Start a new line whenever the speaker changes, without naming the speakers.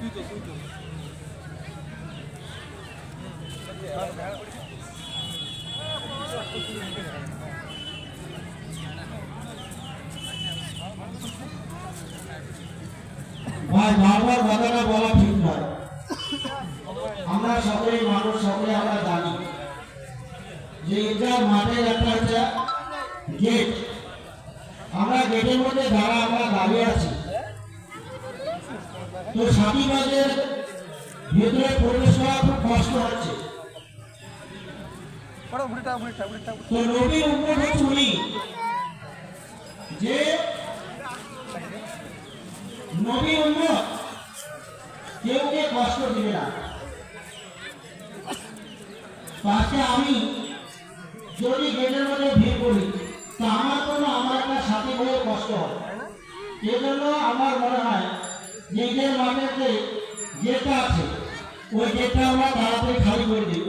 ভাই বারবার কথাটা বলা ঠিক নয়। আমরা সকলেই মানুষ, সকলে আমরা জানি যে এটা মাঠের একটা হচ্ছে গেট। আমরা গেটের মধ্যে যারা আমরা দাঁড়িয়ে আছি, তো সাথীবাজের ভেতরে প্রবেশ করা খুব কষ্ট হচ্ছে। তো নবীর উম্মত হচ্ছে উনি যে নবীর উম্মত কেউকে কষ্ট দিবে না। আজকে আমি যদি গেটের মধ্যে ভিড় করি, তা আমার জন্য আমার একটা সাথী হয়ে কষ্ট হয়। এজন্য আমার মনে হয় যে মাঠের যে গেটটা আছে, ওই গেটটা আমরা তাড়াতাড়ি খালি করে দিই।